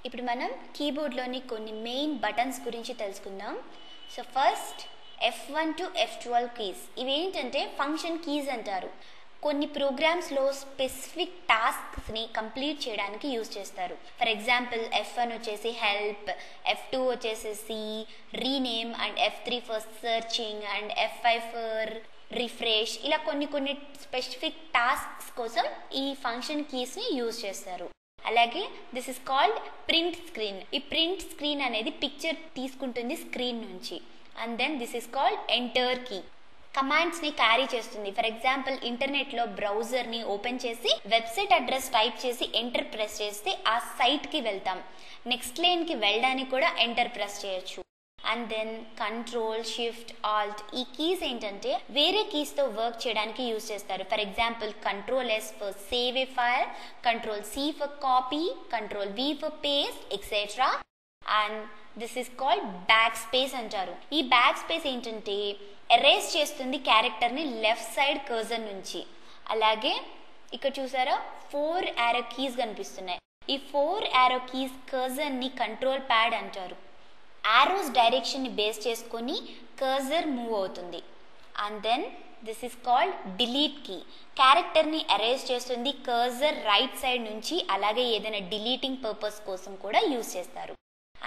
ఇప్పుడు మనం కీబోర్డ్లోని కొన్ని మెయిన్ బటన్స్ గురించి తెలుసుకుందాం. So first F1 to F12 keys. ఇవి ఏంటంటే ఫంక్షన్ కీస్ అంటారు. కొన్ని ప్రోగ్రామ్స్లో స్పెసిఫిక్ టాస్క్స్ని కంప్లీట్ చేయడానికి యూజ్ చేస్తారు. ఫర్ ఎగ్జాంపుల్ F1 వచ్చేసి హెల్ప్, F2 వచ్చేసి rename, and F3 for searching, and F5 for refresh. ఇలా కొన్ని స్పెసిఫిక్ టాస్క్స్ కోసం ఈ ఫంక్షన్ కీస్ని యూజ్ చేస్తారు. అలాగే this is called print screen. ఈ ప్రింట్ స్క్రీన్ అనేది పిక్చర్ తీసుకుంటుంది స్క్రీన్ నుంచి. And then this is called enter key. కమాండ్స్ని క్యారీ చేస్తుంది. ఫర్ ఎగ్జాంపుల్ ఇంటర్నెట్లో బ్రౌజర్ని ఓపెన్ చేసి వెబ్సైట్ అడ్రస్ టైప్ చేసి ఎంటర్ ప్రెస్ చేస్తే ఆ సైట్కి వెళ్తాం. నెక్స్ట్ లైన్కి వెళ్ళడానికి కూడా ఎంటర్ ప్రెస్ చేయొచ్చు. And then control, shift, alt ఈ కీస్ ఏంటంటే వేరే కీస్తో వర్క్ చేయడానికి యూజ్ చేస్తారు. For example control S for save a file, control C for copy, control V for paste, etcetera. And this is called back space అంటారు. ఈ back space ఏంటంటే erase చేస్తుంది క్యారెక్టర్ని లెఫ్ట్ సైడ్ కర్సర్ నుంచి. అలాగే ఇక్కడ చూసారా 4 యారో కీస్ కనిపిస్తున్నాయి. ఈ 4 యారో కీస్ కర్సర్ని కంట్రోల్ ప్యాడ్ అంటారు. యారోస్ డైరెక్షన్ని బేస్ చేసుకొని కర్సర్ మూవ్ అవుతుంది. And then this is called delete key. క్యారెక్టర్ని ఎరేజ్ చేస్తుంది కర్సర్ రైట్ సైడ్ నుంచి. అలాగే ఏదైనా డిలీటింగ్ పర్పస్ కోసం కూడా యూజ్ చేస్తారు.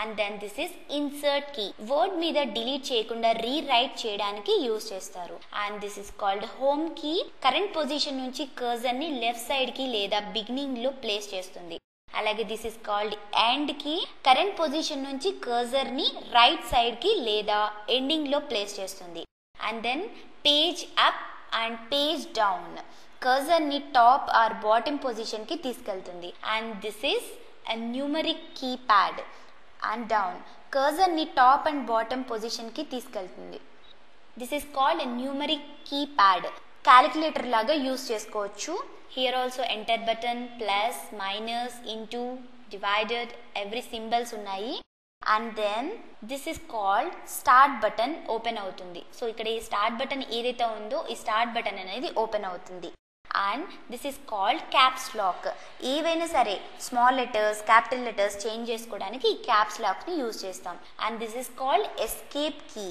And then this is insert key. Word మీద డిలీట్ చేయకుండా రీరైట్ చేయడానికి యూజ్ చేస్తారు. And this is called home key. Current position నుంచి కర్సర్ని లెఫ్ట్ సైడ్కి లేదా బిగినింగ్లో ప్లేస్ చేస్తుంది. అలాగే this is called end key. Current position నుంచి కర్సర్ని రైట్ సైడ్కి లేదా ఎండింగ్లో ప్లేస్ చేస్తుంది. And then page up and page down. కర్సర్ని టాప్ ఆర్ బాటమ్ పొజిషన్కి తీసుకెళ్తుంది. And this is a numeric keypad. And down కర్సర్ని టాప్ అండ్ బాటమ్ పొజిషన్కి తీసుకెళ్తుంది. This is called a numeric keypad. Calculator లాగా యూజ్ చేసుకోవచ్చు. Here also enter button, plus, minus, into, divided every symbols ఉన్నాయి. And then this is called start button. Open అవుతుంది. So ఇక్కడ ఈ start button ఏదైతే ఉందో ఈ స్టార్ట్ బటన్ అనేది ఓపెన్ అవుతుంది. And this is called caps lock. ఏవైనా సరే small letters, capital letters change చేసుకోవడానికి ఈ క్యాప్స్ లాక్ని యూజ్ చేస్తాం. And this is called escape key.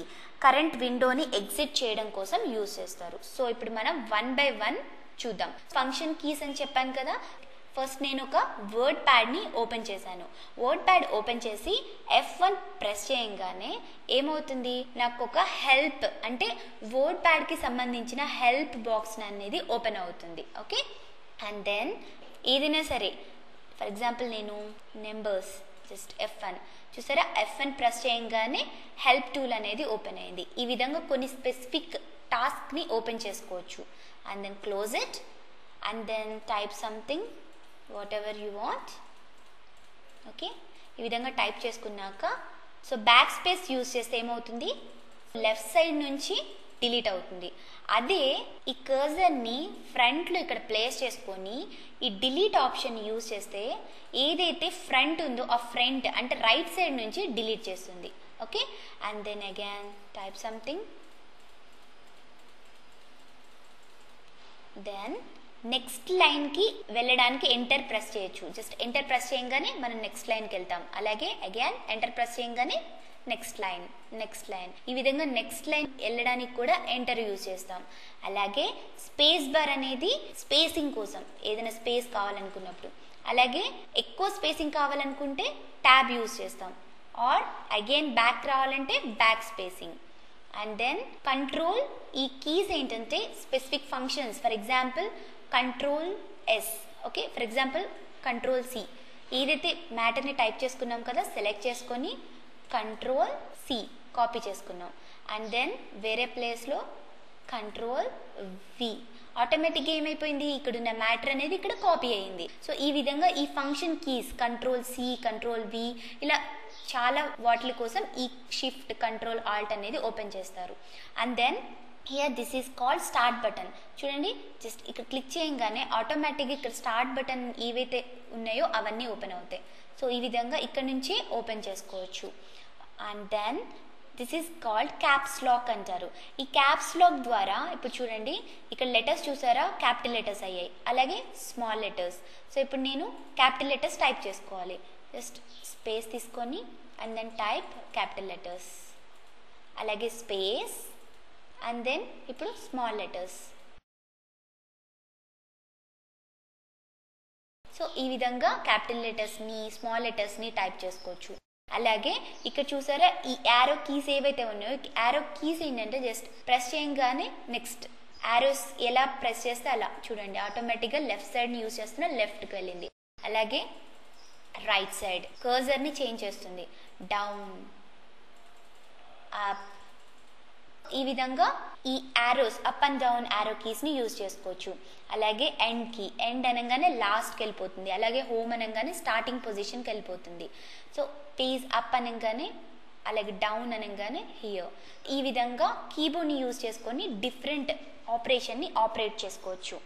Current విండోని ఎగ్జిట్ చేయడం కోసం యూజ్ చేస్తారు. సో ఇప్పుడు మనం 1 by 1 చూద్దాం. ఫంక్షన్ కీస్ అని చెప్పాను కదా. ఫస్ట్ నేను ఒక వర్డ్ ప్యాడ్ని ఓపెన్ చేశాను. వర్డ్ ప్యాడ్ ఓపెన్ చేసి F1 ప్రెస్ చేయగానే ఏమవుతుంది, నాకు ఒక హెల్ప్ అంటే వర్డ్ ప్యాడ్కి సంబంధించిన హెల్ప్ బాక్స్ అనేది ఓపెన్ అవుతుంది. ఓకే. అండ్ దెన్ ఏదైనా సరే ఫర్ ఎగ్జాంపుల్ నేను నెంబర్స్ జస్ట్ F1 చూసారా, F1 ప్రెస్ చేయగానే హెల్ప్ టూల్ అనేది ఓపెన్ అయింది. ఈ విధంగా కొన్ని స్పెసిఫిక్ టాస్క్ని ఓపెన్ చేసుకోవచ్చు. And then close it and then type something whatever you want. Okay, ఈ విధంగా టైప్ చేసుకున్నాక సో బ్యాక్ స్పేస్ యూజ్ చేస్తే ఏమవుతుంది, లెఫ్ట్ సైడ్ నుంచి డిలీట్ అవుతుంది. అదే ఈ కర్సర్ని ఫ్రంట్లో ఇక్కడ ప్లేస్ చేసుకొని ఈ డిలీట్ ఆప్షన్ యూజ్ చేస్తే ఏదైతే ఫ్రంట్ ఉందో ఆ ఫ్రంట్ అంటే రైట్ సైడ్ నుంచి డిలీట్ చేస్తుంది. Okay. And then again type something. Then next లైన్కి వెళ్ళడానికి ఎంటర్ ప్రెస్ చేయొచ్చు. జస్ట్ ఎంటర్ ప్రెస్ చేయగానే మనం నెక్స్ట్ లైన్కి వెళ్తాం. అలాగే అగైన్ ఎంటర్ ప్రెస్ చేయగానే నెక్స్ట్ లైన్. ఈ విధంగా నెక్స్ట్ లైన్ వెళ్ళడానికి కూడా ఎంటర్ యూజ్ చేస్తాం. అలాగే స్పేస్ బార్ అనేది స్పేసింగ్ కోసం, ఏదైనా స్పేస్ కావాలనుకున్నప్పుడు. అలాగే ఎక్కువ స్పేసింగ్ కావాలనుకుంటే ట్యాబ్ యూజ్ చేస్తాం. ఆర్ అగైన్ బ్యాక్ రావాలంటే back spacing. And then control, ఈ కీస్ ఏంటంటే specific functions. For example control S. Okay. For example control C. ఏదైతే మ్యాటర్ని టైప్ చేసుకున్నాం కదా సెలెక్ట్ చేసుకొని కంట్రోల్ C కాపీ చేసుకున్నాం. అండ్ దెన్ వేరే ప్లేస్లో కంట్రోల్ V. ఆటోమేటిక్గా ఏమైపోయింది, ఇక్కడున్న మ్యాటర్ అనేది ఇక్కడ కాపీ అయింది. సో ఈ విధంగా ఈ function keys control C, control V ఇలా చాలా వాటి కోసం ఈ షిఫ్ట్, కంట్రోల్, ఆల్ట్ అనేది ఓపెన్ చేస్తారు. And then here this is called start button. చూడండి, జస్ట్ ఇక్కడ క్లిక్ చేయగానే ఆటోమేటిక్గా ఇక్కడ స్టార్ట్ బటన్ ఏవైతే ఉన్నాయో అవన్నీ ఓపెన్ అవుతాయి. సో ఈ విధంగా ఇక్కడ నుంచే ఓపెన్ చేసుకోవచ్చు. And then this is called caps lock అంటారు. ఈ క్యాప్స్ లాక్ ద్వారా ఇప్పుడు చూడండి ఇక్కడ లెటర్స్ చూసారా, క్యాపిటల్ లెటర్స్ అయ్యాయి. అలాగే స్మాల్ లెటర్స్. సో ఇప్పుడు నేను క్యాపిటల్ లెటర్స్ టైప్ చేసుకోవాలి. జస్ట్ స్పేస్ తీసుకొని and then type capital letters, అలాగే స్పేస్ అండ్ దెన్ ఇప్పుడు స్మాల్ లెటర్స్. సో ఈ విధంగా క్యాపిటల్ లెటర్స్ని స్మాల్ లెటర్స్ని టైప్ చేసుకోవచ్చు. అలాగే ఇక్కడ చూసారా ఈ యారో కీస్ ఏవైతే ఉన్నాయో, యారో కీస్ ఏంటంటే జస్ట్ ప్రెస్ చేయగానే నెక్స్ట్ యారోస్ ఎలా ప్రెస్ చేస్తే అలా చూడండి ఆటోమేటిక్గా లెఫ్ట్ సైడ్ని యూజ్ చేస్తున్నా లెఫ్ట్కి వెళ్ళింది. అలాగే రైట్ సైడ్ కర్సర్ని చేంజ్ చేస్తుంది, డౌన్, అప్. ఈ విధంగా ఈ arrows up and down arrow కీస్ని యూజ్ చేసుకోవచ్చు. అలాగే ఎండ్ కీ, ఎండ్ అనగానే లాస్ట్కి వెళ్ళిపోతుంది, అలాగే హోమ్ అనగానే స్టార్టింగ్ పొజిషన్కి వెళ్ళిపోతుంది. సో పేజ్ అప్ అనగానే అలాగే డౌన్ అనగానే హియర్. ఈ విధంగా కీబోర్డ్ని యూజ్ చేసుకొని డిఫరెంట్ ఆపరేషన్ని ఆపరేట్ చేసుకోవచ్చు.